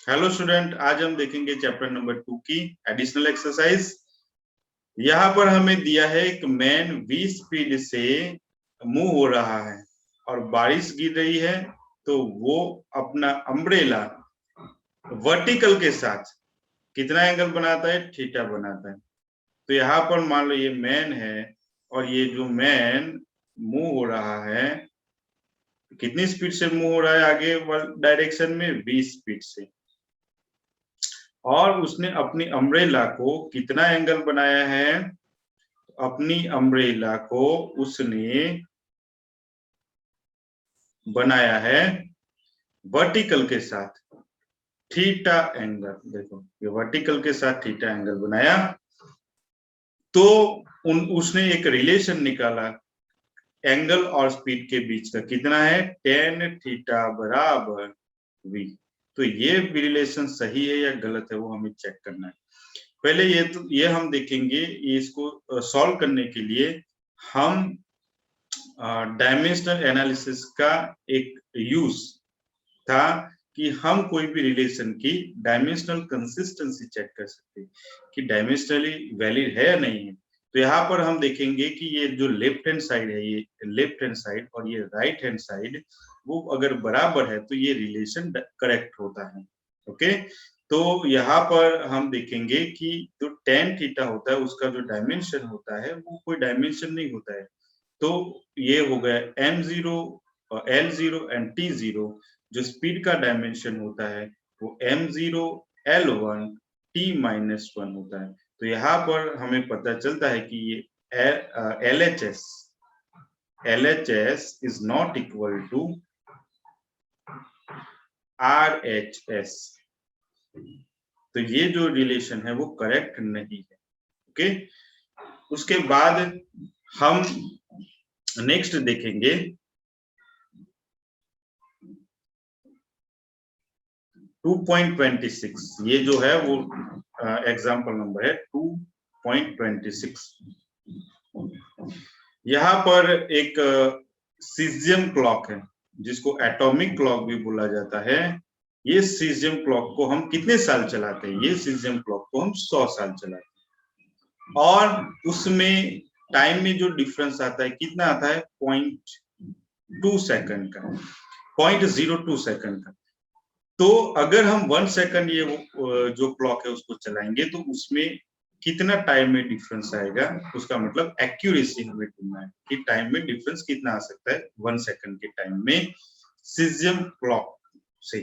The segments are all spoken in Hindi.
हेलो स्टूडेंट, आज हम देखेंगे चैप्टर नंबर 2 की एडिशनल एक्सरसाइज। यहाँ पर हमें दिया है एक मैन v स्पीड से मूव हो रहा है और बारिश गिर रही है, तो वो अपना अम्ब्रेला वर्टिकल के साथ कितना एंगल बनाता है? थीटा बनाता है। तो यहाँ पर मान लो ये मैन है और ये जो मैन मूव हो रहा है, कितनी स्पीड से मूव हो रहा है? आगे डायरेक्शन में v स्पीड से। और उसने अपनी अम्ब्रेला को कितना एंगल बनाया है? अपनी अम्ब्रेला को उसने बनाया है वर्टिकल के साथ थीटा एंगल। देखो, ये वर्टिकल के साथ थीटा एंगल बनाया, तो उसने एक रिलेशन निकाला एंगल और स्पीड के बीच का। कितना है? tan थीटा बराबर v। तो ये रिलेशन सही है या गलत है, वो हमें चेक करना है। पहले ये हम देखेंगे। इसको सॉल्व करने के लिए हम डायमेंशनल एनालिसिस का एक यूज था कि हम कोई भी रिलेशन की डायमेंशनल कंसिस्टेंसी चेक कर सकते हैं कि डायमेंशनली वैलिड है या नहीं है। तो यहाँ पर हम देखेंगे कि ये जो लेफ्ट हैंड साइड है, ये लेफ्ट हैंड साइड और ये राइट हैंड साइड, वो अगर बराबर है तो ये रिलेशन करेक्ट होता है। ओके, तो यहाँ पर हम देखेंगे कि जो tan थीटा होता है उसका जो डायमेंशन होता है वो कोई डायमेंशन नहीं होता है। तो ये हो गया m0 और l0 एंड t0। जो स्पीड का डायमेंशन होता है वो m0 l1 t-1 होता है। तो यहाँ पर हमें पता चलता है कि ये LHS is not equal to RHS। तो ये जो रिलेशन है वो करेक्ट नहीं है। ओके, उसके बाद हम नेक्स्ट देखेंगे 2.26। ये जो है वो एग्जाम्पल नंबर है 2.26। यहाँ पर एक सीजियम क्लॉक है जिसको एटॉमिक क्लॉक भी बोला जाता है। ये सीजियम क्लॉक को हम कितने साल चलाते हैं? ये सीजियम क्लॉक को हम 100 साल चलाते हैं। और उसमें टाइम में जो डिफरेंस आता है कितना आता है? 0.2 सेकंड का, 0.02 सेकंड का। तो अगर हम 1 सेकंड ये जो क्लॉक है उसको चलाएंगे तो उसमें कितना टाइम में डिफरेंस आएगा? उसका मतलब एक्यूरेसी हमें ढूंढना है कि टाइम में डिफरेंस कितना आ सकता है 1 सेकंड के टाइम में सीजियम क्लॉक से।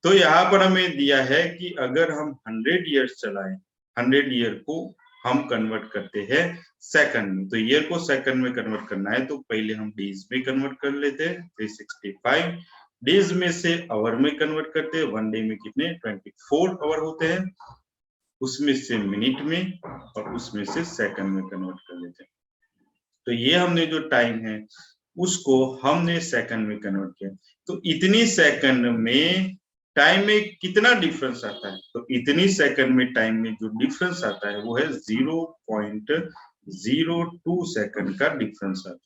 तो यहाँ पर हमें दिया है कि अगर हम 100 ईयर्स चलाएं, 100 ईयर को हम कन्वर्ट करते हैं सेकंड में। तो ईयर को सेकंड में कन्वर्ट करना है तो पहले हम डेज में कन्वर्ट कर लेते हैं 365। डेज में से आवर में कन्वर्ट करते हैं। 1 डे में कितने? 24 आवर होते हैं। उसमें से मिनट में और उसमें से सेकंड में कन्वर्ट कर लेते हैं। तो ये हमने जो टाइम है उसको हमने सेकंड में कन्वर्ट किया। तो इतनी सेकंड में टाइम में कितना डिफरेंस आता है? तो इतनी सेकंड में टाइम में जो डिफरेंस आता है वो है 0.02 सेकंड का डिफरेंस आता है।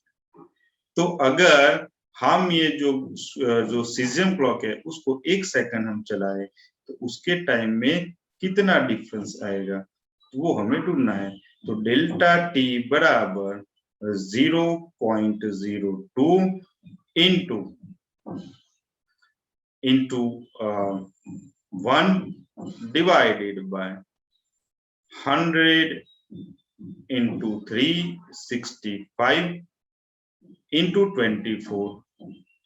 तो अगर हम ये जो सीजियम क्लॉक है उसको 1 सेकंड हम चलाए तो उसके टाइम में कितना डिफरेंस आएगा, तो वो हमें ढूंढना है। तो डेल्टा टी बराबर 0.02 into 1 divided by 100 into 365 into 24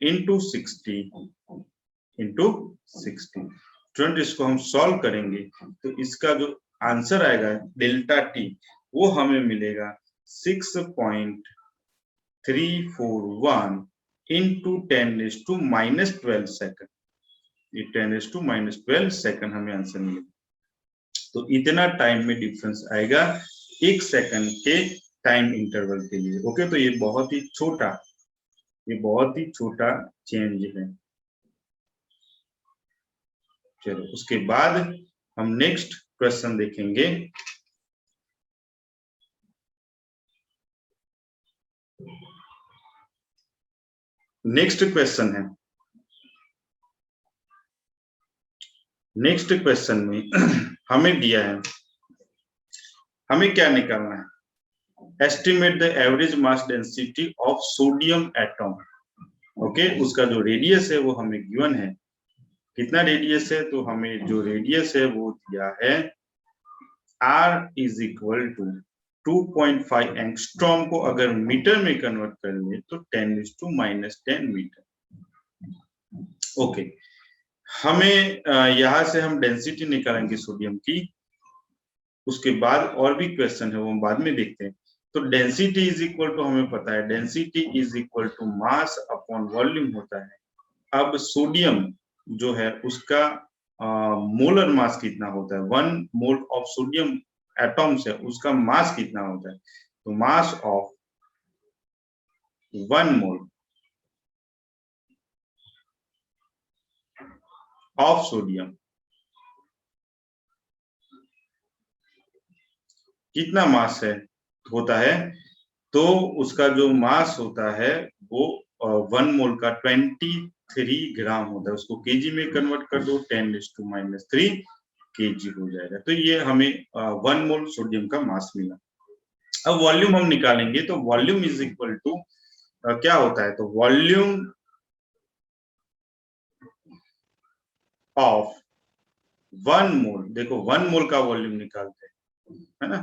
into 60 into 60। Student, इसको हम सॉल्व करेंगे तो इसका जो आंसर आएगा डेल्टा टी वो हमें मिलेगा 6.341 इंटू 10⁻12 सेकंड। ये 10⁻12 सेकंड हमें आंसर मिलेगा। तो इतना टाइम में डिफरेंस आएगा 1 सेकंड के टाइम इंटरवल के लिए। ओके, तो ये बहुत ही छोटा चेंज है। चलो, उसके बाद हम नेक्स्ट क्वेश्चन देखेंगे। नेक्स्ट क्वेश्चन है नेक्स्ट क्वेश्चन में हमें दिया है, हमें क्या निकालना है, estimate the average mass density of sodium atom. Okay, उसका जो रेडियस है वो हमें गिवन है, कितना रेडियस है, तो हमें जो रेडियस है वो दिया है R is equal to 2.5 angstrom को अगर मीटर में कन्वर्ट कर ले तो 10⁻⁻10 मीटर। ओके, हमें यहां से हम डेंसिटी निकालेंगे सोडियम की, उसके बाद और भी क्वेश्चन है वो हम बाद में देखते हैं। तो डेंसिटी इज इक्वल टू, हमें पता है density is equal to mass upon volume होता है। अब सोडियम जो है उसका मोलर मास कितना होता है, 1 मोल ऑफ सोडियम एटम्स है उसका मास कितना होता है, तो mass of 1 mole of sodium कितना मास है होता है, तो उसका जो मास होता है वो 1 मोल का 23 ग्राम होता है, उसको केजी में कन्वर्ट कर दो 10⁻³ केजी हो जाएगा। तो ये हमें 1 मोल सोडियम का मास मिला। अब वॉल्यूम हम निकालेंगे, तो वॉल्यूम इज इक्वल टू क्या होता है, तो वॉल्यूम ऑफ 1 मोल, देखो 1 मोल का वॉल्यूम निकालते हैं, है ना,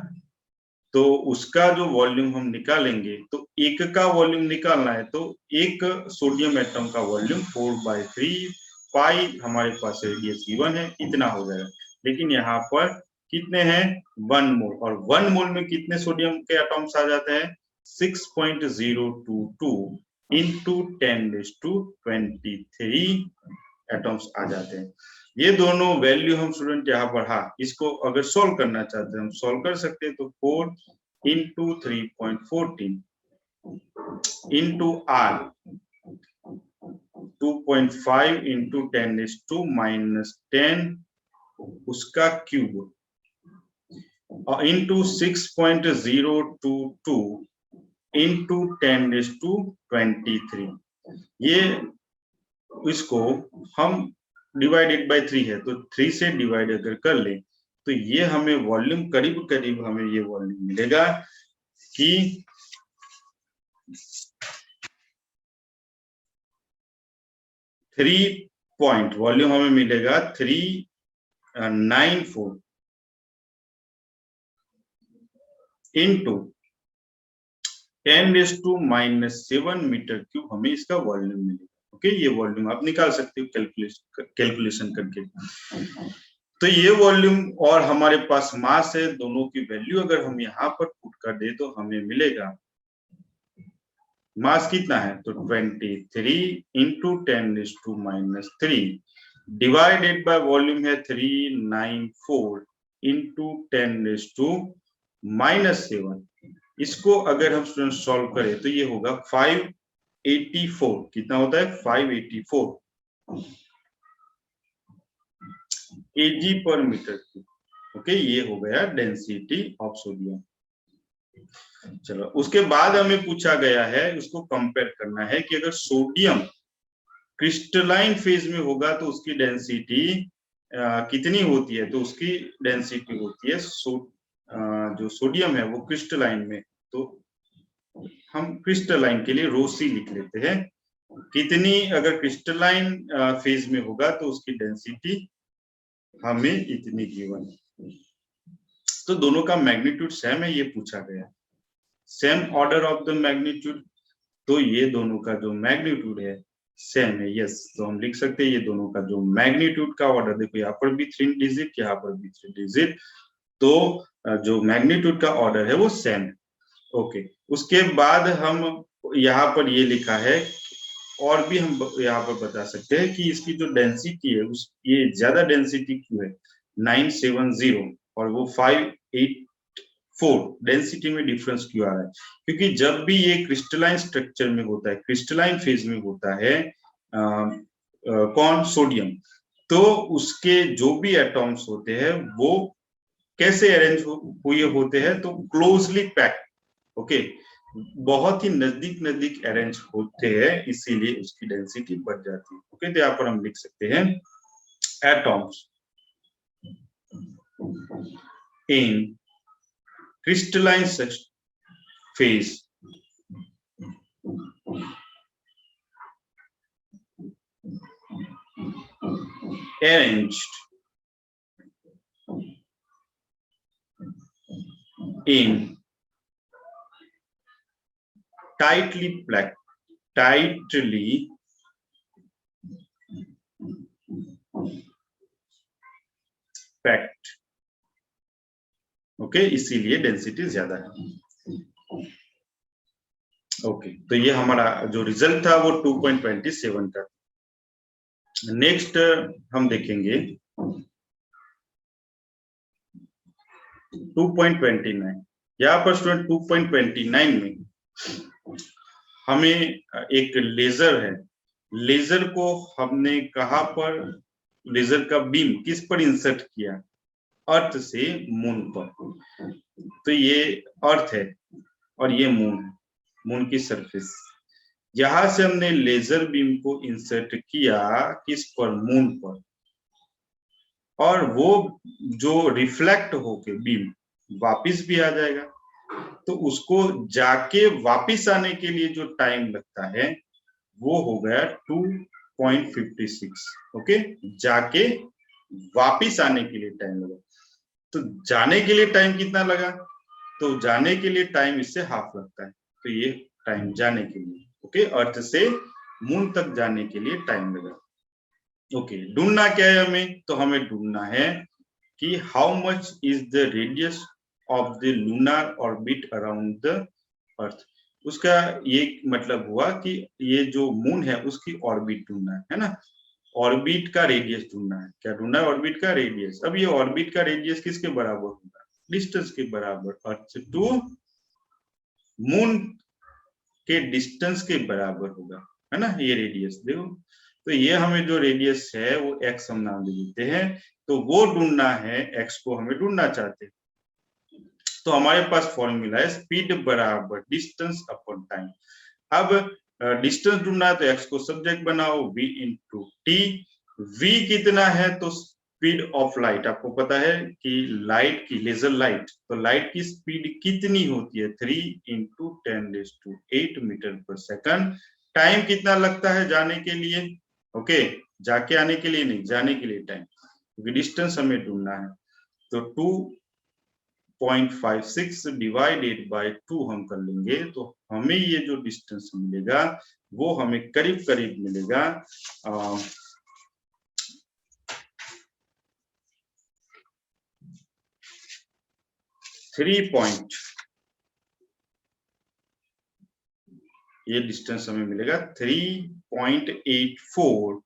तो उसका जो वॉल्यूम हम निकालेंगे, तो एक का वॉल्यूम निकालना है, तो एक सोडियम एटम का वॉल्यूम 4/3 पाई, हमारे पास रेडियस गिवन है, इतना हो जाएगा। लेकिन यहाँ पर कितने हैं, 1 मोल, और 1 मोल में कितने सोडियम के एटम्स आ जाते हैं, 6.022 इंटू 10⁻23 एटम्स आ जाते हैं। ये दोनों वैल्यू हम स्टूडेंट यहाँ पर, हाँ, इसको अगर सॉल्व करना चाहते हैं हम सॉल्व कर सकते हैं, तो 4 इंटू 3.14 इंटू R 2.5 इंटू 10⁻⁻10 उसका क्यूब और इंटू 6.022 इंटू 10⁻23, ये इसको हम डिवाइडेड बाय 3 है, तो 3 से डिवाइड अगर कर ले तो ये हमें वॉल्यूम करीब करीब हमें ये वॉल्यूम मिलेगा कि 3 पॉइंट वॉल्यूम हमें मिलेगा 394 इंटू 10⁻⁻7 मीटर क्यूब हमें इसका वॉल्यूम मिलेगा। ओके, ये वॉल्यूम आप निकाल सकते हो कैलकुलेशन करके। तो ये वॉल्यूम और हमारे पास मास है, दोनों की वैल्यू अगर हम यहाँ पर पुट कर दे तो हमें मिलेगा, मास कितना है, तो 23 इंटू 10⁻³ डिवाइडेड बाय वॉल्यूम है 394 इंटू 10⁻⁻7। इसको अगर हम स्टूडेंट सॉल्व करें तो ये होगा 584, कितना होता है, 584 केजी पर मीटर क्यूब। ओके, ये हो गया डेंसिटी ऑफ सोडियम। चलो, उसके बाद हमें पूछा गया है, उसको कंपेयर करना है कि अगर सोडियम क्रिस्टलाइन फेज में होगा तो उसकी डेंसिटी कितनी होती है, तो उसकी डेंसिटी होती है जो सोडियम है वो क्रिस्टलाइन में, तो हम क्रिस्टलाइन के लिए रोसी लिख लेते हैं, कितनी अगर क्रिस्टलाइन फेज में होगा तो उसकी डेंसिटी हमें इतनी गिवन। तो दोनों का मैग्नीट्यूड सेम है, ये पूछा गया, same order of the magnitude, तो ये दोनों का जो मैग्नीट्यूड है सेम है, यस। तो हम लिख सकते हैं ये दोनों का जो मैग्नीट्यूड का ऑर्डर, देखो यहाँ पर भी 3 डिजिट, यहाँ पर भी 3 डिजिट, तो जो मैग्नीट्यूड का ऑर्डर है वो सेम है। ओके, उसके बाद हम यहाँ पर ये लिखा है, और भी हम यहाँ पर बता सकते हैं कि इसकी जो डेंसिटी है उस ये ज्यादा डेंसिटी क्यों है 970 और वो 584, डेंसिटी में डिफरेंस क्यों आ रहा है, क्योंकि जब भी ये क्रिस्टलाइन स्ट्रक्चर में होता है, क्रिस्टलाइन फेज में होता है कौन, सोडियम, तो उसके जो भी एटॉम्स होते हैं वो कैसे अरेंज हुए होते हैं, तो क्लोजली पैक्ड, ओके, बहुत ही नजदीक नजदीक अरेंज होते हैं, इसीलिए उसकी डेंसिटी बढ़ जाती है। ओके, तो यहाँ पर हम लिख सकते हैं atoms in crystalline phase arranged in tightly packed okay, इसीलिए डेंसिटी ज्यादा है। ओके, तो ये हमारा जो रिजल्ट था वो 2.27 था। नेक्स्ट हम देखेंगे 2.29। यहाँ पर स्टूडेंट 2.29 में हमें एक लेजर है, लेजर को हमने कहाँ पर, लेजर का बीम किस पर इंसर्ट किया, अर्थ से मून पर। तो ये अर्थ है और ये मून है, मून की सरफेस। यहां से हमने लेजर बीम को इंसर्ट किया किस पर, मून पर, और वो जो रिफ्लेक्ट होके बीम वापिस भी आ जाएगा। तो उसको जाके वापिस आने के लिए जो टाइम लगता है वो हो गया 2.56। ओके, जाके वापिस आने के लिए टाइम लगा। तो जाने के लिए टाइम कितना लगा, तो जाने के लिए टाइम इससे हाफ लगता है। तो ये टाइम जाने के लिए, ओके, अर्थ से मून तक जाने के लिए टाइम लगा। ओके, ढूंढना क्या है हमें, तो हमें ढूंढना है कि how much is the radius of the lunar orbit around the earth. उसका ये मतलब हुआ कि ये जो मून है उसकी ऑर्बिट ढूंढना है ना, ऑर्बिट का रेडियस ढूंढना है। क्या ढूंढना है, ऑर्बिट का रेडियस। अब ये ऑर्बिट का रेडियस किसके बराबर होगा, डिस्टेंस के बराबर, अर्थ टू मून के डिस्टेंस के बराबर होगा, है ना, ये रेडियस। देखो, तो ये हमें जो रेडियस है वो एक्स हम नाम दे देते हैं। तो वो ढूंढना है, एक्स को हमें ढूंढना चाहते हैं। तो हमारे पास फॉर्मूला है स्पीड बराबर डिस्टेंस अपॉन टाइम। अब डिस्टेंस ढूंढना है तो एक्स को सब्जेक्ट बनाओ, v इंटू टी। v कितना है, तो स्पीड ऑफ लाइट, आपको पता है कि लाइट की, लेजर लाइट, तो लाइट की स्पीड कितनी होती है, 3 इंटू 10⁸ मीटर पर सेकंड। टाइम कितना लगता है जाने के लिए, ओके, जाके आने के लिए नहीं, जाने के लिए टाइम, क्योंकि डिस्टेंस हमें ढूंढना है। तो 2.56 डिवाइडेड बाय 2 हम कर लेंगे, तो हमें ये जो डिस्टेंस मिलेगा वो हमें करीब करीब मिलेगा 3 ये डिस्टेंस हमें मिलेगा 3.84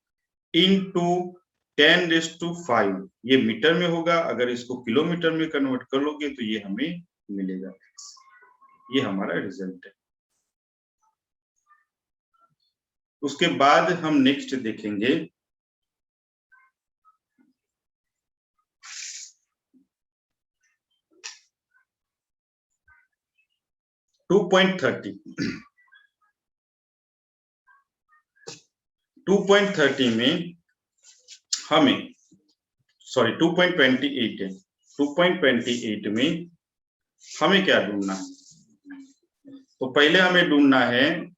इंटू 10⁵ ये मीटर में होगा। अगर इसको किलोमीटर में कन्वर्ट कर लोगे तो ये हमें मिलेगा। ये हमारा रिजल्ट है। उसके बाद हम नेक्स्ट देखेंगे 2.30। 2.30 में हमें, सॉरी 2.28 है, 2.28 में हमें क्या ढूंढना है, तो पहले हमें ढूंढना है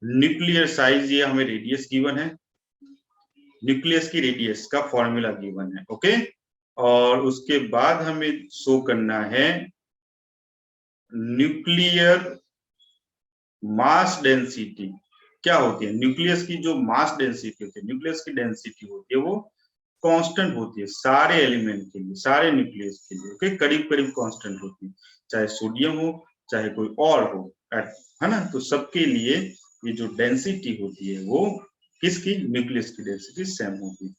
न्यूक्लियर साइज। ये हमें रेडियस गिवन है, न्यूक्लियस की रेडियस का फॉर्मूला गिवन है, ओके। और उसके बाद हमें शो करना है न्यूक्लियर मास डेंसिटी क्या होती है। न्यूक्लियस की जो मास डेंसिटी होती है, न्यूक्लियस की डेंसिटी होती है वो कांस्टेंट होती है सारे एलिमेंट के लिए, सारे न्यूक्लियस के लिए, ओके, करीब करीब कांस्टेंट होती है, चाहे सोडियम हो चाहे कोई और हो, है ना। तो सबके लिए ये जो डेंसिटी होती है वो किसकी, न्यूक्लियस की डेंसिटी सेम होगी,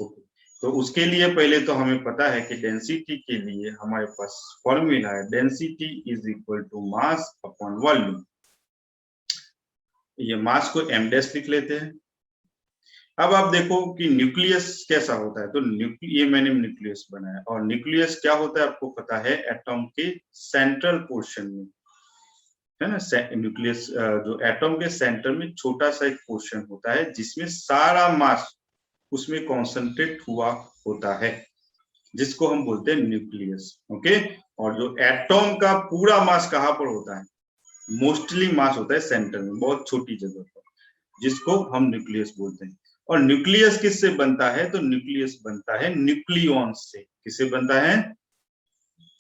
ओके। तो उसके लिए पहले तो हमें पता है कि डेंसिटी के लिए हमारे पास फॉर्मूला है density is equal to mass upon volume. ये मास को m डैश लिख लेते हैं। अब आप देखो कि न्यूक्लियस कैसा होता है, तो ये मैंने न्यूक्लियस बनाया, और न्यूक्लियस क्या होता है आपको पता है, एटम के सेंट्रल पोर्शन में, है ना। न्यूक्लियस जो एटम के सेंटर में छोटा सा एक पोर्शन होता है जिसमें सारा मास उसमें कॉन्सेंट्रेट हुआ होता है, जिसको हम बोलते हैं न्यूक्लियस। ओके, और जो एटॉम का पूरा मास कहाँ पर होता है, मोस्टली मास होता है सेंटर में, बहुत छोटी जगह पर, जिसको हम न्यूक्लियस बोलते हैं। और न्यूक्लियस किससे बनता है, तो न्यूक्लियस बनता है न्यूक्लियॉन्स से। किससे बनता है,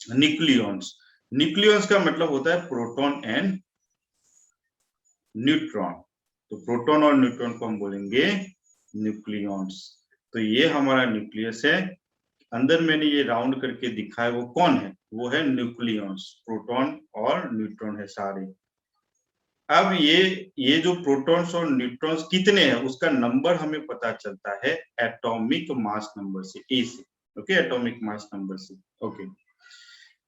न्यूक्लियॉन्स। न्यूक्लियॉन्स का मतलब होता है प्रोटॉन एंड न्यूट्रॉन। तो प्रोटॉन और न्यूट्रॉन को हम बोलेंगे न्यूक्लियॉन्स। तो ये हमारा न्यूक्लियस है। अंदर मैंने ये राउंड करके दिखा है, वो कौन है, वो है न्यूक्लियॉन्स। प्रोटॉन और न्यूट्रॉन है सारे। अब ये जो प्रोटॉन्स और न्यूट्रॉन्स कितने हैं, उसका नंबर हमें पता चलता है एटॉमिक मास नंबर से, ए से। ओके, एटॉमिक मास नंबर से। ओके,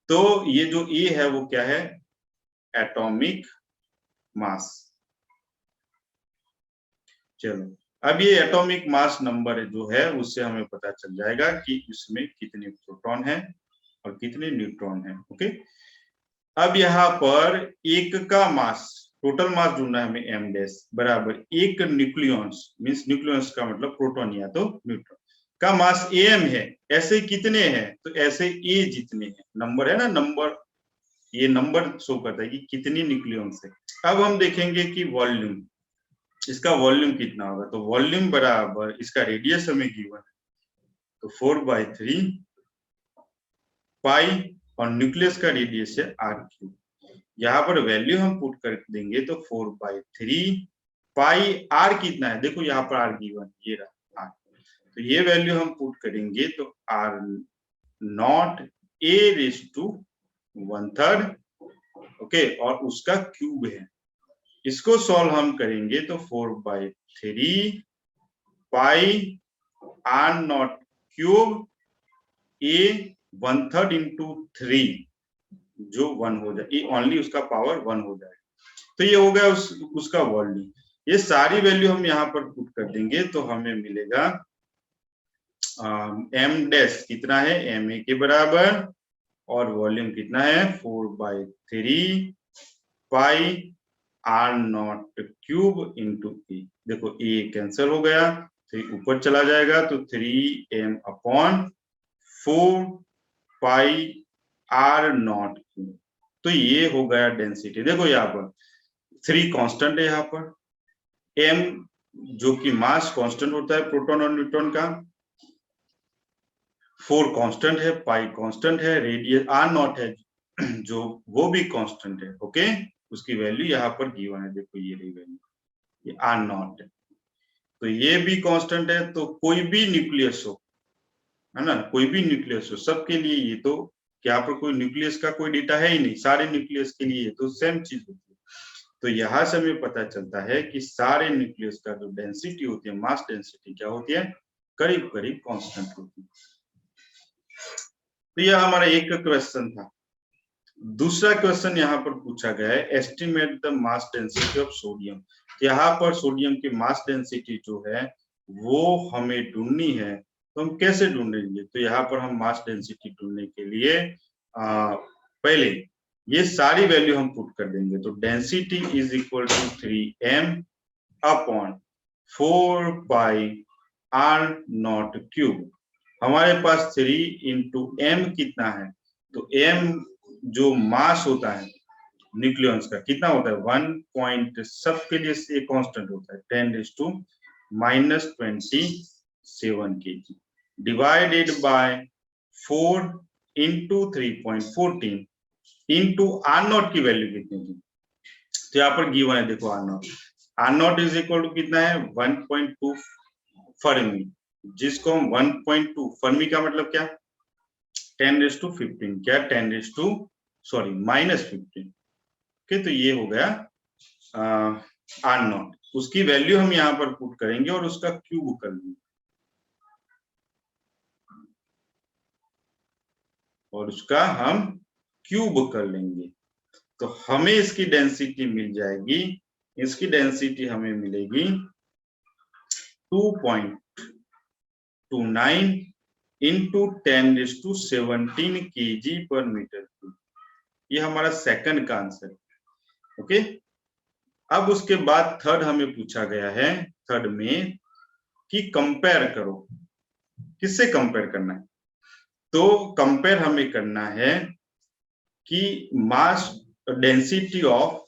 तो ये जो ए है वो क्या है, एटॉमिक मास। चलो, अब ये एटॉमिक मास नंबर जो है उससे हमें पता चल जाएगा कि इसमें कितने प्रोटॉन हैं और कितने न्यूट्रॉन हैं। ओके, अब यहाँ पर एक का मास, टोटल मास ढूंढना है हमें, एम डैश बराबर एक न्यूक्लियॉन्स, मींस न्यूक्लियॉन्स का मतलब प्रोटॉन या तो न्यूट्रॉन का मास एम है। ऐसे कितने हैं, तो ऐसे ए जितने हैं, नंबर है ना, नंबर, ये नंबर शो करता है कि कितनी न्यूक्लियॉन्स है। अब हम देखेंगे कि वॉल्यूम, इसका वॉल्यूम कितना होगा, तो वॉल्यूम बराबर इसका रेडियस हमें गिवन है, तो 4/3 पाई, और न्यूक्लियस का रेडियस है r3। यहाँ पर वैल्यू हम पुट कर देंगे तो 4/3 पाई, r कितना है, देखो यहाँ पर r गिवन, ये रहा r, तो ये वैल्यू हम पुट करेंगे तो r0 a⁻⁻⁻, ओके, और उसका क्यूब है। इसको सॉल्व हम करेंगे तो 4/3 पाई r0 क्यूब a⁻⁻ इंटू 3, जो 1 हो जाए, ओनली उसका पावर 1 हो जाएगा। तो ये हो गया उसका वॉल्यूम। ये सारी वैल्यू हम यहाँ पर पुट कर देंगे तो हमें मिलेगा एम डैश कितना है, एम ए के बराबर, और वॉल्यूम कितना है 4/3 पाई r0 क्यूब इंटू ए। देखो ए कैंसिल हो गया, तो ऊपर चला जाएगा, तो 3m/4 पाई r0 क्यूब। तो ये हो गया डेंसिटी। देखो यहाँ पर 3 कांस्टेंट है, यहाँ पर m जो कि मास कांस्टेंट होता है प्रोटॉन और न्यूट्रॉन का, 4 कांस्टेंट है, पाई कांस्टेंट है, रेडियस r0 है जो वो भी कांस्टेंट है। ओके, उसकी वैल्यू यहाँ पर गिवन है, देखो ये रही वैल्यू, ये r0 है, तो ये भी कांस्टेंट है। तो कोई भी न्यूक्लियस हो, है ना, कोई भी न्यूक्लियस हो, सबके लिए ये तो, यहाँ पर कोई न्यूक्लियस का कोई डेटा है ही नहीं, सारे न्यूक्लियस के लिए तो सेम चीज होती है। तो यहाँ से हमें पता चलता है कि सारे न्यूक्लियस का जो डेंसिटी होती है, मास डेंसिटी क्या होती है, करीब करीब कांस्टेंट होती है। तो यह हमारा एक क्वेश्चन था। दूसरा क्वेश्चन यहाँ पर पूछा गया है, estimate the mass density of sodium. यहाँ पर सोडियम की मास डेंसिटी जो है वो हमें ढूंढनी है, तो हम कैसे ढूंढेंगे, तो यहाँ पर हम मास डेंसिटी ढूंढने के लिए पहले ये सारी वैल्यू हम पुट कर देंगे। तो density is equal to 3m/4 pi r0 cube. हमारे पास 3 इंटू m कितना है, तो m जो मास होता है न्यूक्लियॉन्स का कितना होता है, 1 पॉइंट, सबके लिए ये कांस्टेंट होता है, 10⁻⁻27 kg divided by 4 into 3.14 into r0 की वैल्यू कितनी थी, तो यहाँ पर गिवन है, देखो r0 इज इक्वल टू कितना है 1.2 फर्मी, जिसको हम 1.2 फर्मी का मतलब क्या, 10⁻15, क्या 10⁻−15। ओके, तो ये हो गया r0। उसकी वैल्यू हम यहाँ पर पुट करेंगे और उसका क्यूब कर लेंगे, और उसका हम क्यूब कर लेंगे, तो हमें इसकी डेंसिटी मिल जाएगी। इसकी डेंसिटी हमें मिलेगी 2.29 इंटू 10⁻17 kg पर मीटर क्यूब। ये हमारा सेकंड का आंसर है। ओके, अब उसके बाद थर्ड हमें पूछा गया है, थर्ड में कि कंपेयर करो, किससे कंपेयर करना है, तो कंपेयर हमें करना है कि mass density of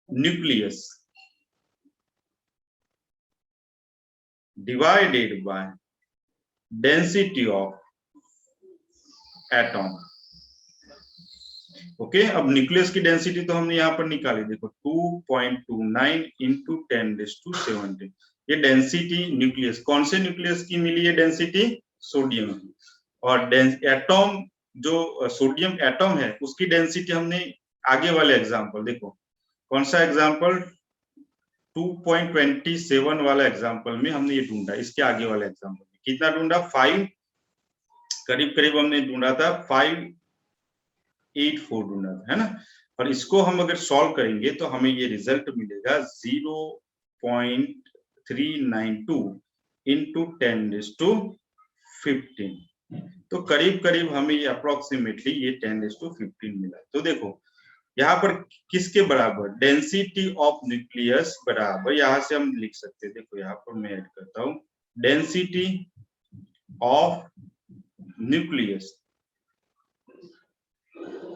nucleus divided by density of atom. Okay, अब न्यूक्लियस की डेंसिटी तो हमने यहाँ पर निकाली, देखो 2.29 इंटू 10⁻17। ये डेंसिटी न्यूक्लियस, कौन से न्यूक्लियस की मिली है डेंसिटी? सोडियम की। और एटॉम जो सोडियम एटॉम है उसकी डेंसिटी हमने आगे वाले एग्जांपल, देखो कौन सा एग्जांपल, 2.27 वाला एग्जांपल में हमने ये ढूंढा, इसके आगे वाले एग्जांपल में कितना ढूंढा, 5 करीब करीब हमने ढूंढा था, 584 ढूंढा था, है ना। और इसको हम अगर सॉल्व करेंगे तो हमें ये रिजल्ट मिलेगा 0.392 इंटू 10⁻15। तो करीब करीब हमें ये अप्रोक्सीमेटली ये 10⁻15 मिला। तो देखो यहाँ पर किसके बराबर, डेंसिटी ऑफ न्यूक्लियस बराबर, यहाँ से हम लिख सकते हैं, देखो यहाँ पर मैं ऐड करता हूँ, density of nucleus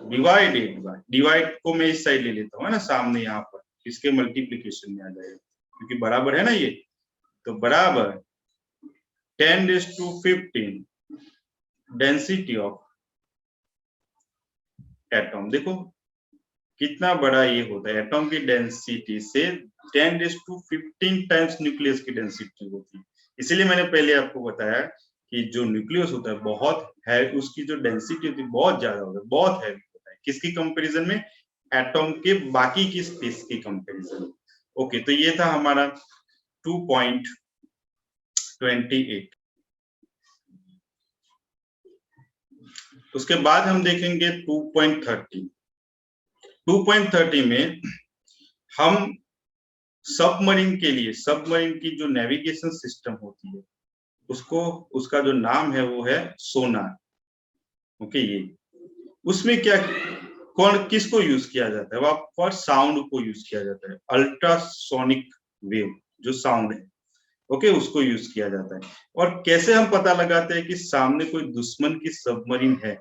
divided by, divide को मैं इस साइड ले लेता हूँ, है ना, सामने यहाँ पर इसके मल्टीप्लीकेशन में आ जाएगा क्योंकि बराबर है ना ये, तो बराबर 10⁻15 डेंसिटी ऑफ एटॉम। देखो कितना बड़ा ये होता है, एटॉम की डेंसिटी से 10⁻15 टाइम्स न्यूक्लियस की डेंसिटी होती है। इसीलिए मैंने पहले आपको बताया कि जो न्यूक्लियस होता है बहुत है, उसकी जो डेंसिटी होती है बहुत ज्यादा होता है, बहुत हैवी होता है, किसकी कंपैरिजन में, एटॉम के बाकी की स्पेस की कंपैरिजन में। ओके, तो ये था हमारा 2.28। उसके बाद हम देखेंगे 2.30। 2.30 में हम सबमरीन के लिए, सबमरीन की जो नेविगेशन सिस्टम होती है उसको, उसका जो नाम है वो है सोनार। ओके, ये उसमें क्या, कौन किसको यूज किया जाता है, वहां पर साउंड को यूज किया जाता है, अल्ट्रासोनिक वेव जो साउंड है, ओके, उसको यूज किया जाता है। और कैसे हम पता लगाते हैं कि सामने कोई दुश्मन की सबमरीन है,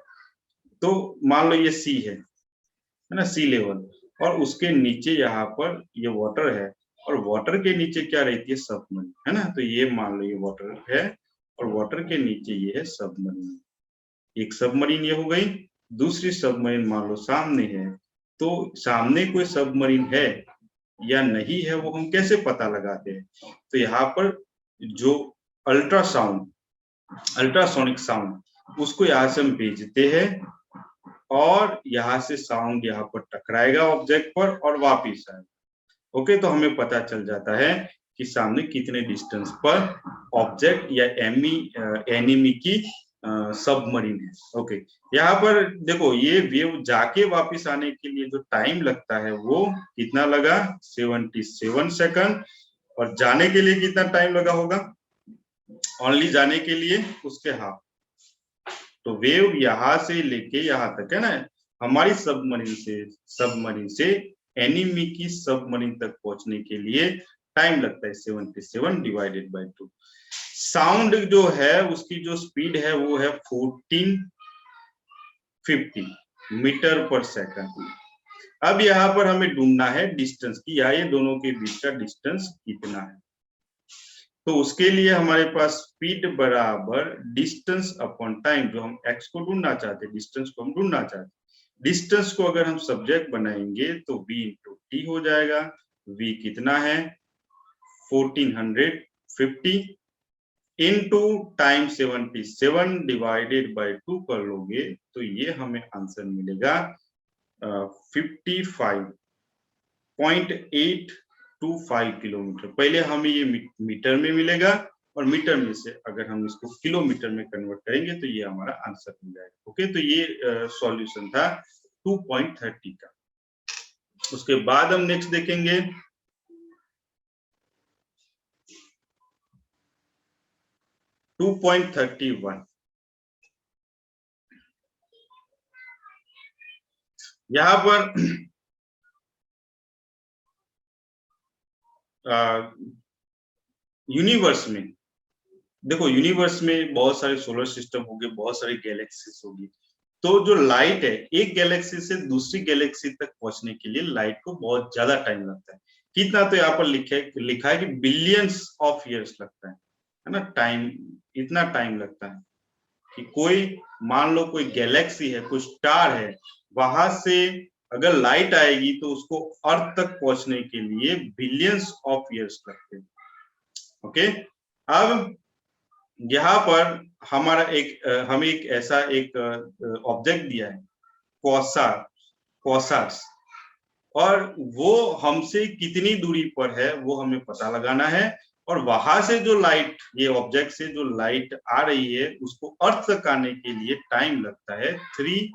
तो मान लो ये सी है ना, सी लेवल, और उसके नीचे यहाँ पर ये वाटर है, और वाटर के नीचे क्या रहती है, सबमरीन, है ना। तो ये मान लो ये वाटर है और वाटर के नीचे ये है सबमरीन, एक सबमरीन ये हो गई। दूसरी सबमरीन मान लो सामने है, तो सामने कोई सबमरीन है या नहीं है वो हम कैसे पता लगाते हैं, तो यहाँ पर जो अल्ट्रासाउंड, अल्ट्रासोनिक साउंड, उसको यहाँ से हम भेजते हैं और यहाँ से साउंड यहाँ पर टकराएगा ऑब्जेक्ट पर और वापिस आएगा। ओके, तो हमें पता चल जाता है कि सामने कितने डिस्टेंस पर ऑब्जेक्ट या एनिमी की सबमरीन है। ओके, यहाँ पर देखो ये वेव जाके वापिस आने के लिए जो टाइम लगता है वो कितना लगा, 77 सेकंड, और जाने के लिए कितना टाइम लगा होगा, ओनली जाने के लिए उसके हाफ। तो वेव यहाँ से लेके यहाँ तक, है ना, हमारी सबमरीन से एनिमी की सबमरीन तक पहुंचने के लिए टाइम लगता है 77 डिवाइडेड बाय 2। साउंड जो है उसकी जो स्पीड है वो है 1450 मीटर पर सेकंड। अब यहाँ पर हमें ढूंढना है डिस्टेंस की, या ये दोनों के बीच का डिस्टेंस कितना है। तो उसके लिए हमारे पास स्पीड बराबर डिस्टेंस अपॉन टाइम, जो हम एक्स को ढूंढना चाहते हैं, डिस्टेंस को हम ढूंढना चाहते हैं, डिस्टेंस को अगर हम सब्जेक्ट बनाएंगे तो v इंटू टी हो जाएगा। v कितना है 1450 इंटू टाइम 77 डिवाइडेड बाय 2 कर लोगे तो ये हमें आंसर मिलेगा 55.825 किलोमीटर। पहले हमें ये मीटर में मिलेगा और मीटर में से अगर हम इसको किलोमीटर में कन्वर्ट करेंगे तो ये हमारा आंसर मिल जाएगा। ओके, तो ये सॉल्यूशन था 2.30 का। उसके बाद हम नेक्स्ट देखेंगे 2.31। यहाँ पर यूनिवर्स में देखो, यूनिवर्स में बहुत सारे सोलर सिस्टम होंगे, बहुत सारी गैलेक्सीज होगी। तो जो लाइट है, एक गैलेक्सी से दूसरी गैलेक्सी तक पहुंचने के लिए लाइट को बहुत ज्यादा टाइम लगता है। कितना, तो यहाँ पर लिखा है कि बिलियंस ऑफ ईयर्स लगता है ना, टाइम, इतना टाइम लगता है कि कोई, मान लो कोई गैलेक्सी है, कोई स्टार है, वहां से अगर लाइट आएगी तो उसको अर्थ तक पहुंचने के लिए बिलियंस ऑफ ईयर्स लगते हैं। ओके, अब यहाँ पर हमारा हमें एक ऐसा एक ऑब्जेक्ट दिया है, क्वासार, क्वासार्स, और वो हमसे कितनी दूरी पर है वो हमें पता लगाना है। और वहां से जो लाइट, ये ऑब्जेक्ट से जो लाइट आ रही है, उसको अर्थ तक आने के लिए टाइम लगता है 3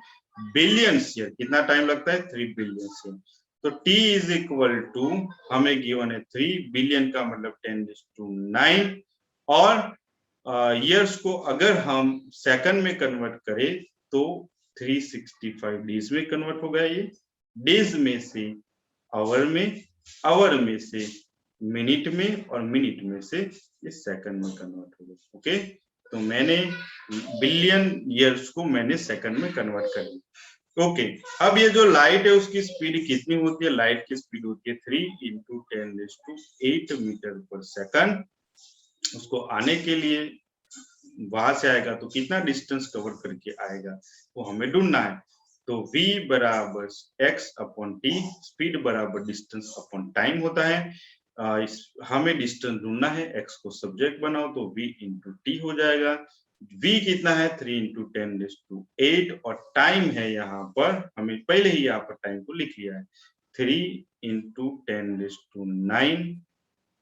बिलियन ईयर। कितना टाइम लगता है? 3 बिलियन ईयर। तो t इज इक्वल टू, हमें गिवन है 3 बिलियन का मतलब 10⁹ और ईयर्स को अगर हम सेकंड में कन्वर्ट करें तो 365 डेज में कन्वर्ट हो गया। ये डेज में से आवर में, आवर में से मिनट में, और मिनट में से ये सेकंड में कन्वर्ट हो गया। ओके, तो मैंने बिलियन ईयर्स को मैंने सेकंड में कन्वर्ट कर दिया। ओके, अब ये जो लाइट है उसकी स्पीड कितनी होती है? लाइट की स्पीड होती है 3 × 10⁸ मीटर पर सेकंड। उसको आने के लिए वहां से आएगा तो कितना डिस्टेंस कवर करके आएगा वो हमें ढूंढना है। तो v बराबर x अपॉन टी, स्पीड बराबर डिस्टेंस अपॉन टाइम होता है। हमें डिस्टेंस ढूंढना है, x को सब्जेक्ट बनाओ तो v इंटू टी हो जाएगा। v कितना है? 3 × 10⁸ और टाइम है यहाँ पर, हमें पहले ही यहाँ पर टाइम को लिख लिया है, 3 × 10⁹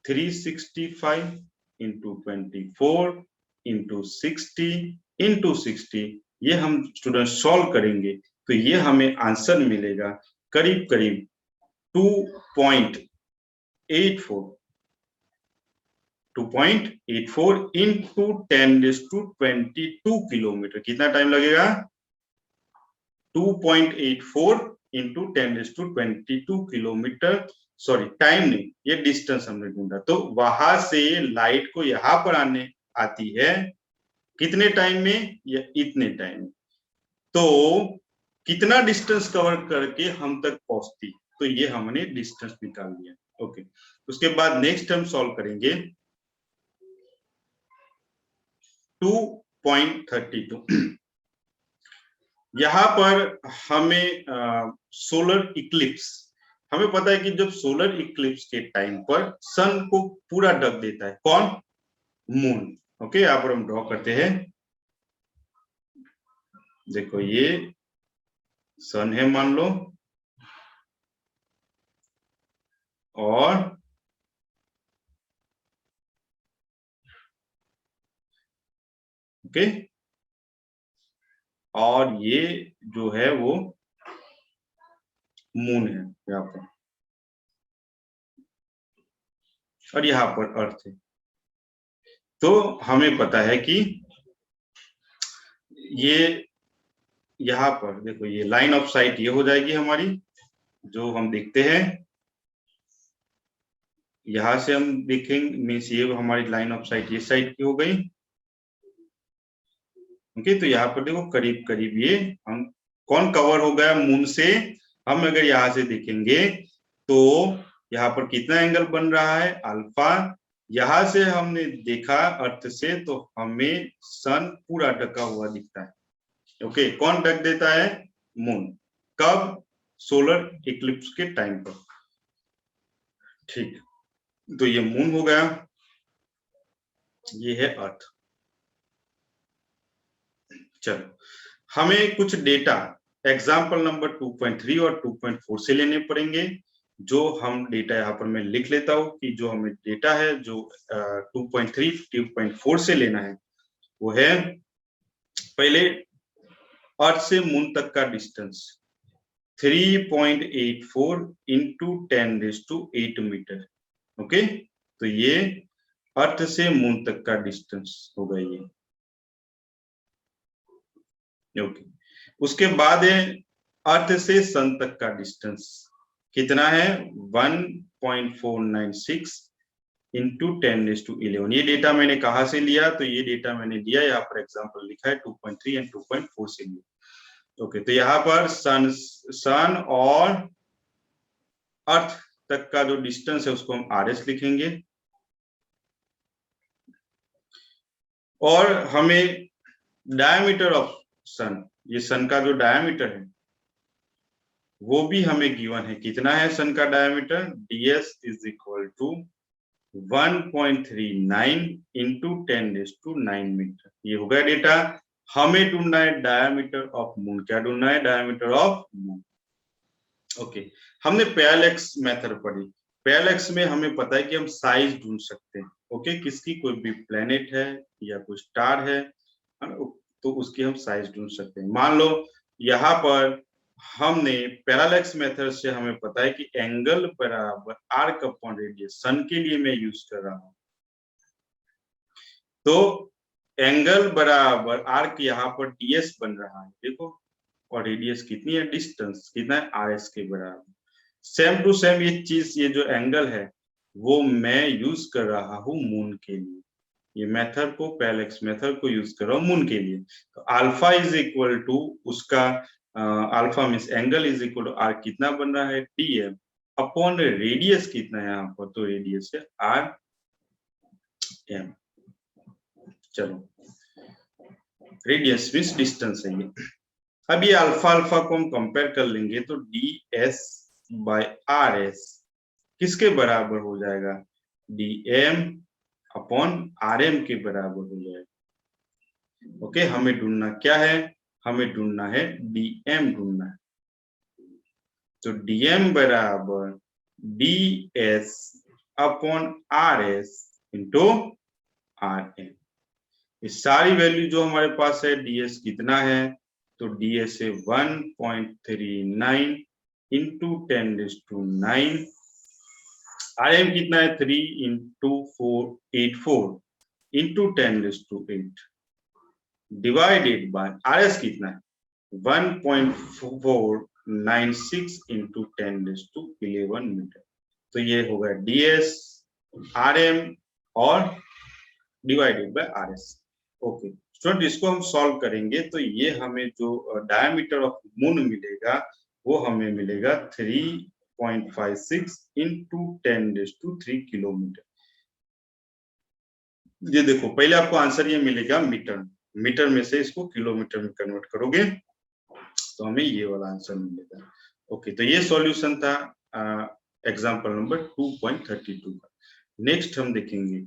365 × 24 × 60 × 60, ये हम स्टूडेंट सॉल्व करेंगे तो ये हमें आंसर मिलेगा करीब करीब 2.84 इंटू 10⁻22 किलोमीटर। कितना टाइम लगेगा? 2.84 इंटू 10⁻22 किलोमीटर, सॉरी टाइम नहीं, ये डिस्टेंस हमने ढूंढा। तो वहां से लाइट को यहाँ पर आने आती है कितने टाइम में? या इतने टाइम में। तो कितना डिस्टेंस कवर करके हम तक पहुंचती, तो ये हमने डिस्टेंस निकाल लिया। ओके, उसके बाद नेक्स्ट हम सॉल्व करेंगे 2.32। यहाँ पर हमें सोलर इक्लिप्स, हमें पता है कि जब सोलर इक्लिप्स के टाइम पर सन को पूरा ढक देता है कौन? मून। ओके, यहाँ पर हम ड्रॉ करते हैं। देखो ये सन है मान लो, और ओके, और ये जो है वो मून है यहाँ पर, और यहाँ पर अर्थ है। तो हमें पता है कि ये यहाँ पर देखो, ये लाइन ऑफ साइट ये हो जाएगी हमारी, जो हम देखते हैं यहां से हम देखेंगे, मीन्स ये हमारी लाइन ऑफ साइट ये साइड की हो गई। ओके, तो यहाँ पर देखो करीब करीब ये हम कौन कवर हो गया मून से। हम अगर यहाँ से देखेंगे तो यहाँ पर कितना एंगल बन रहा है? अल्फा। यहां से हमने देखा अर्थ से तो हमें सन पूरा ढका हुआ दिखता है। ओके, कौन ढक देता है? मून। कब? सोलर इक्लिप्स के टाइम पर। ठीक, तो ये मून हो गया, ये है अर्थ। चलो, हमें कुछ डेटा एग्जाम्पल नंबर 2.3 और 2.4 से लेने पड़ेंगे। जो हम डेटा यहाँ पर मैं लिख लेता हूँ कि जो हमें डेटा है जो 2.3 2.4 से लेना है वो है, पहले अर्थ से मून तक का डिस्टेंस 3.84 इंटू 10⁸ मीटर। ओके, तो ये अर्थ से मून तक का डिस्टेंस होगा ये। ओके, उसके बाद है अर्थ से सन तक का डिस्टेंस कितना है 1.496 इंटू 10⁻11। ये डेटा मैंने कहा से लिया, तो ये डेटा मैंने लिया, यहाँ पर एग्जांपल लिखा है 2.3 एंड 2.4 से लिया। ओके, तो यहाँ पर सन और अर्थ तक का जो डिस्टेंस है उसको हम RS लिखेंगे, और हमें डायमीटर ऑफ सन, ये सन का जो डायमीटर है वो भी हमें गिवन है। कितना है सन का diameter? ds is equal to 1.39 into 10⁻9 metre. ये हो गया डेटा। हमें ढूंढना है डायमीटर ऑफ मून। क्या ढूंढना है? Diameter of moon. ओके, हमने पैरेलैक्स मेथड पढ़ी। पैरेलैक्स में हमें पता है कि हम साइज ढूंढ सकते हैं। ओके, किसकी? कोई भी प्लेनेट है या कोई स्टार है, तो उसकी हम साइज ढूंढ सकते हैं। मान लो यहाँ पर हमने पैरेलैक्स मेथड से हमें पता है कि एंगल बराबर आर्क अपॉन रेडियस, सन के लिए मैं यूज कर रहा हूं, तो एंगल बराबर आर्क यहाँ पर ds बन रहा है, देखो, और रेडियस कितनी है? डिस्टेंस कितना है? RS के बराबर। सेम टू सेम ये चीज, ये जो एंगल है वो मैं यूज कर रहा हूँ मून के लिए। ये मेथड को, पैरेलैक्स मेथड को यूज कर रहा हूँ मून के लिए। तो अल्फा इज इक्वल टू उसका alpha means angle is equal to R, कितना बन रहा है? dm अपॉन रेडियस कितना है यहाँ पर? तो रेडियस है rm। चलो, रेडियस मीन्स डिस्टेंस है ये। अब ये अल्फा अल्फा को हम कंपेयर कर लेंगे तो ds बाय RS किसके बराबर हो जाएगा? dm अपॉन rm के बराबर हो जाएगा। ओके, हमें ढूंढना क्या है? हमें ढूंढना है dm ढूंढना है। तो dm बराबर ds upon RS into rm। इस सारी वैल्यू जो हमारे पास है, ds कितना है? तो ds है 1.39 इंटू 10⁻9, rm कितना है? 3 into 484 into 10⁻8 divided by RS कितना है? 1.496 इंटू 10⁻11 मीटर। तो ये होगा ds, rm और divided by RS। Okay student, इसको हम सॉल्व करेंगे तो ये हमें जो डायमीटर ऑफ मून मिलेगा वो हमें मिलेगा 3.56 इंटू 10⁻3 किलोमीटर। ये देखो, पहले आपको आंसर ये मिलेगा मीटर, मीटर में से इसको किलोमीटर में कन्वर्ट करोगे तो हमें ये वाला आंसर मिलेगा। ओके, तो ये सॉल्यूशन था एग्जांपल नंबर 2.32 का। नेक्स्ट हम देखेंगे,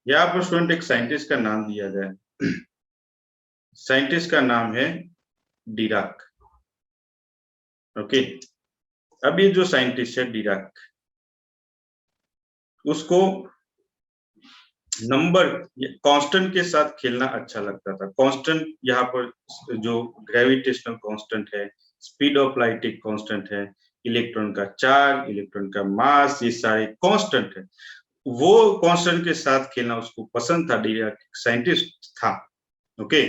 यहाँ पर स्टूडेंट एक साइंटिस्ट का नाम दिया गया है। साइंटिस्ट का नाम है डिराक। ओके, अब ये जो साइंटिस्ट है डिराक, उसको नंबर कांस्टेंट के साथ खेलना अच्छा लगता था। कांस्टेंट यहाँ पर जो ग्रेविटेशनल कांस्टेंट है, स्पीड ऑफ लाइट एक कांस्टेंट है, इलेक्ट्रॉन का चार्ज, इलेक्ट्रॉन का मास, ये सारे कांस्टेंट है। वो कांस्टेंट के साथ खेलना उसको पसंद था, डिराक साइंटिस्ट था। ओके,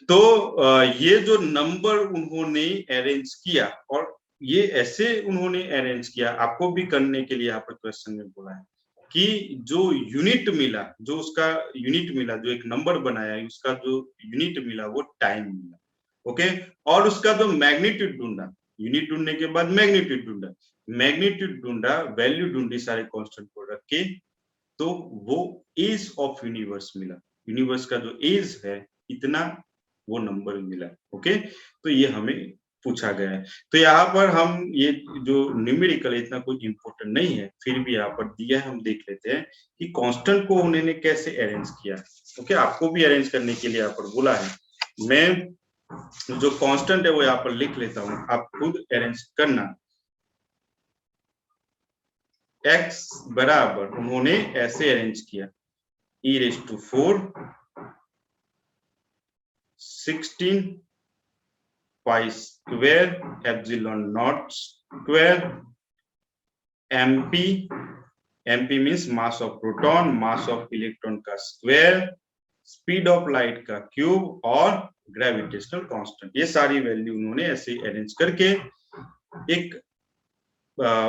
तो ये जो नंबर उन्होंने अरेंज किया, और ये ऐसे उन्होंने अरेंज किया, आपको भी करने के लिए यहाँ पर क्वेश्चन में बोला है कि जो यूनिट मिला, जो उसका यूनिट मिला, जो एक नंबर बनाया, उसका जो यूनिट मिला वो टाइम मिला। ओके, और उसका जो मैग्नीट्यूड ढूंढा, यूनिट ढूंढने के बाद मैग्नीट्यूड ढूंढा, मैग्नीट्यूड ढूंढा, वैल्यू ढूंढी सारे कांस्टेंट को रख के, तो वो एज ऑफ यूनिवर्स मिला। यूनिवर्स का जो एज है इतना वो नंबर मिला। ओके, तो ये हमें पूछा गया है। तो यहाँ पर हम ये जो न्यूमेरिकल इतना कोई इंपॉर्टेंट नहीं है, फिर भी यहाँ पर दिया है, हम देख लेते हैं कि कांस्टेंट को उन्होंने कैसे अरेंज किया। ओके, आपको भी अरेंज करने के लिए यहाँ पर बोला है। मैं जो कांस्टेंट है वो यहाँ पर लिख लेता हूँ, आप खुद अरेंज करना। x बराबर उन्होंने ऐसे अरेंज किया, e⁴ 16 pi square epsilon not square mp means mass of proton, mass of electron का स्क्वायर, स्पीड ऑफ लाइट का क्यूब और ग्रेविटेशनल कांस्टेंट। ये सारी वैल्यू उन्होंने ऐसे अरेंज करके एक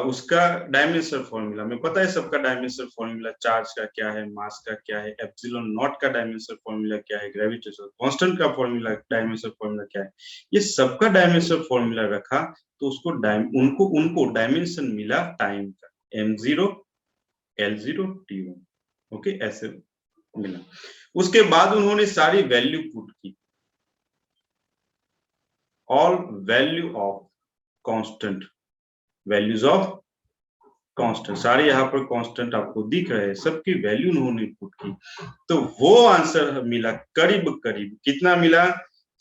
उसका डायमेंशनल फॉर्मूला में पता है सबका डायमेंशनल फॉर्मूला, चार्ज का क्या है, मास का क्या है, एप्सिलॉन नॉट का डायमेंशनल फॉर्मूला क्या है, ग्रेविटेशनल कांस्टेंट का फॉर्मूला डायमेंशनल फॉर्मूला क्या है, ये सबका डायमेंशनल फॉर्मूला रखा तो उसको उनको डायमेंशन मिला टाइम का, m0 l0 t1। ओके, ऐसे मिला। उसके बाद उन्होंने सारी वैल्यू पुट की, all value of constant, values of constant, सारे यहाँ पर कांस्टेंट आपको दिख रहे हैं, सबकी वैल्यू उन्होंने पुट की तो वो आंसर मिला करीब करीब कितना मिला,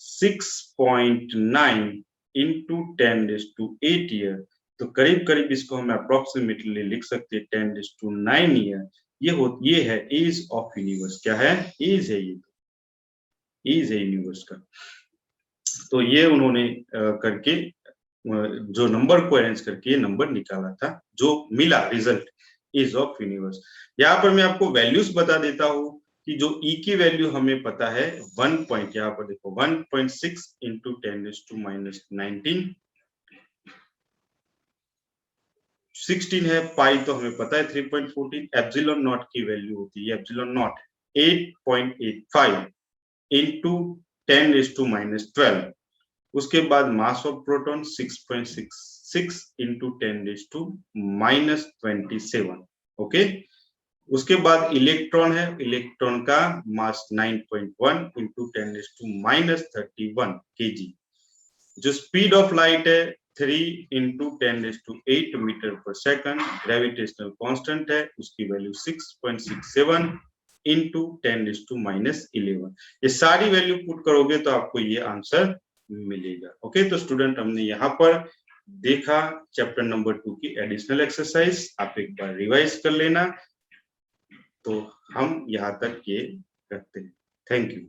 6.9 इंटू 10⁸ ईयर। तो करीब करीब इसको हम अप्रोक्सीमेटली लिख सकते हैं 10⁹ ईयर। ये है एज ऑफ यूनिवर्स। क्या है? एज है, ये एज है यूनिवर्स का। तो ये उन्होंने करके जो नंबर को अरेंज करके ये नंबर निकाला था, जो मिला रिजल्ट एज ऑफ यूनिवर्स। यहाँ पर मैं आपको वैल्यूज बता देता हूँ कि जो ई की वैल्यू हमें पता है 1 पॉइंट, यहाँ पर देखो 1.6 इंटू 10⁻⁻19, 16 है, पाई तो हमें पता है 3.14, एप्सिलॉन नॉट की वैल्यू होती है एप्सिलॉन नॉट 8.85 इंटू 10⁻12। उसके बाद mass of proton 6.66 into 10⁻27। Okay, उसके बाद इलेक्ट्रॉन है, इलेक्ट्रॉन का मास 9.1 इंटू 10⁻31 kg। जो स्पीड ऑफ लाइट है 3 इंटू 10⁸ मीटर पर सेकंड। ग्रेविटेशनल कांस्टेंट है, उसकी वैल्यू 6.67 इंटू 10⁻11। ये सारी वैल्यू पुट करोगे तो आपको ये आंसर मिलेगा। ओके, तो स्टूडेंट हमने यहाँ पर देखा चैप्टर नंबर 2 की एडिशनल एक्सरसाइज, आप एक बार रिवाइज कर लेना। तो हम यहाँ तक ये करते हैं। Thank you.